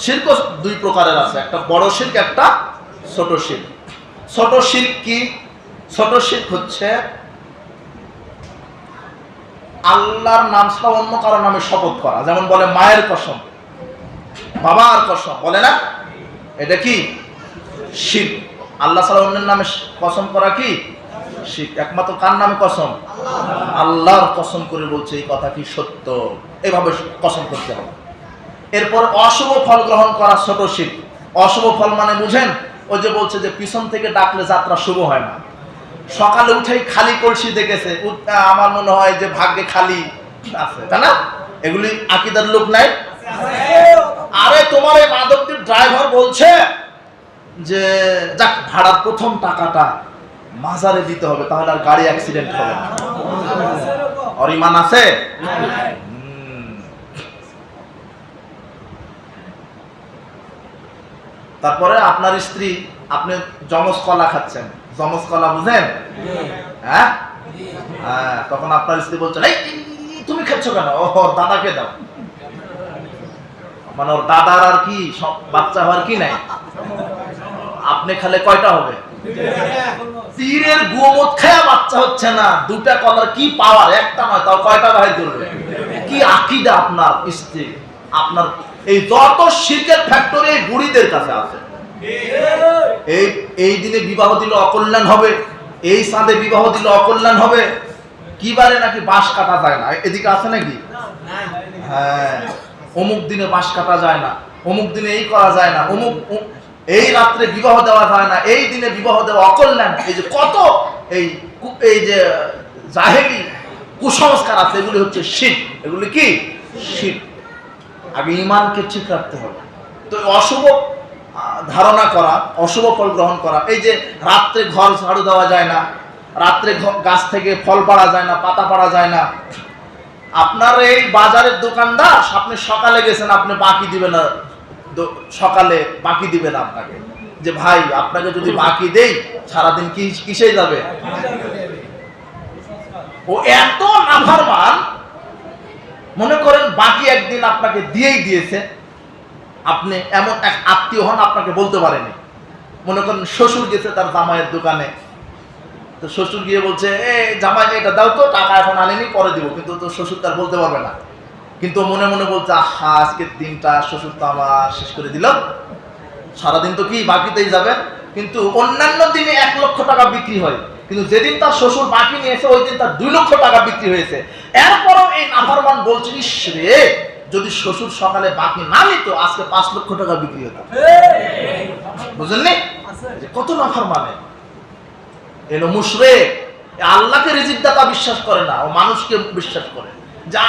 শিরক দুই প্রকারের আছে, একটা বড় শিরক, একটা ছোট শিরক। ছোট শিরক কি? ছোট শিরক হচ্ছে আল্লাহর নাম ছাড়া অন্য কারো নামে শপথ করা, যেমন বলে মায়ের কসম, বাবার কসম, বলে না? এটা কি? শিরক। আল্লাহ ছাড়া অন্যের নামে কসম করা কি? শিরক। একমাত্র কার নামে কসম? আল্লাহর কসম করে বলছে এই কথা কি সত্য, এইভাবে কসম করতে হবে। এরপর অশুভ ফল গ্রহণ করা ছোট শিরক। অশুভ ফল মানে বুঝেন? ওই যে বলছে যে পিছন থেকে ডাকলে যাত্রা শুভ হয় না। সকালে উঠেই খালি কলসি দেখেছে, আমার মনে হয় যে ভাগ্যে খালি আছে, তাই না? এগুলি আকীদার লোক নাই? আরে তোমার এই মাধবদীর ড্রাইভার বলছে যে যাক ভাড়ার প্রথম টাকাটা মাজারে দিতে হবে, তাহলে আর গাড়ি অ্যাক্সিডেন্ট হবে না। অরিমান আছে? তারপরে আপনার স্ত্রী, আপনি যমজ কলা খাচ্ছেন, যমজ কলা বুঝেন? হ্যাঁ, তখন আপনার স্ত্রী বলছে এই তুমি খাচ্ছ কেন? ওর দাদাকে দাও। মানে ওর দাদার আর কি সব বাচ্চা হওয়ার কি নাই, আপনি খালে কয়টা হবে? তীরের গোমত খায়া বাচ্চা হচ্ছে না, দুটা কলার কি পাওয়ার, একটা নয় তাও কয়টা বাহির করবে? কি আকীদা আপনার স্ত্রী, আপনার এই যত শিরকের ফ্যাক্টরি এই বুড়িদের কাছে আছে। এই দিনে বিবাহ দিলে অকল্যাণ হবে, এই চাঁদে বিবাহ দিলে অকল্যাণ হবে, কি বারে নাকি বাঁশ কাটা যায় না, এদিকে আছে নাকি? হ্যাঁ, অমুক দিনে বাঁশ কাটা যায় না, অমুক দিনে এই করা যায় না, অমুক এই রাত্রে বিবাহ দেওয়া যায় না, এই দিনে বিবাহ দেওয়া অকল্যাণ। এই যে কত এই যে জাহেলি কুসংস্কার আছে, এগুলি হচ্ছে শিরক। এগুলি কি? শিরক। আগে ঈমানকে ঠিক রাখতে হবে। তো অশুভ ধারণা করা, অশুভ ফল গ্রহণ করা, এই যে রাত্রে ঘর ঝাড়ু দেওয়া যায় না, রাত্রে গাছ থেকে ফল পাড়া যায় না, পাতা পাড়া যায় না। আপনার এই বাজারের দোকানদার, আপনি সকালে গেছেন, আপনি বাকি দিবেন না, সকালে বাকি দিবেন আপনাকে, যে ভাই আপনাকে যদি বাকি দেই সারাদিন কিসে যাবে? ও এত নাফরমান, মনে করেন বাকি একদিন আপনাকে দিয়েই দিয়েছে, আপনি এমন এক আত্মীয় হন আপনাকে বলতে পারেনি। মনে করেন শ্বশুর গেছে তার জামাইয়ের দোকানে, তো শ্বশুর গিয়ে বলছে জামাই এটা দাও তো, টাকা এখন আনেনি, পরে দিব, কিন্তু তো শ্বশুর তার বলতে পারবে না। কিন্তু মনে মনে বলছে আহা আজকের দিনটা শ্বশুর তো আমার শেষ করে দিল, সারাদিন তো কি বাকিতেই যাবে। কিন্তু অন্যান্য দিনে 1 লক্ষ টাকা বিক্রি হয়, কিন্তু যেদিন তার শ্বশুর বাকি নিয়েছে ওই দিন তার 2 লক্ষ টাকা বিক্রি হয়েছে। এরপরও এই নাফরমান বলছে ইস রে, যদি শ্বশুর সকালে বাকি না নিত আজকে 5 লক্ষ টাকা বিক্রি হতো। বুঝলেন কত নাফরমানে? এলো মুশরিক, আল্লাহকে রিজিক দাতা বিশ্বাস করে না, ও মানুষকে বিশ্বাস করে, যা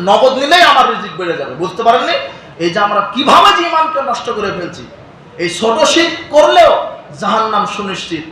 নগদ নিলেই আমার রিজিক বেড়ে যাবে। বুঝতে পারেননি এই যে আমরা কিভাবে যে ঈমানকে নষ্ট করে ফেলছি। এই ছোট শিরক করলেও জাহান্নাম সুনিশ্চিত,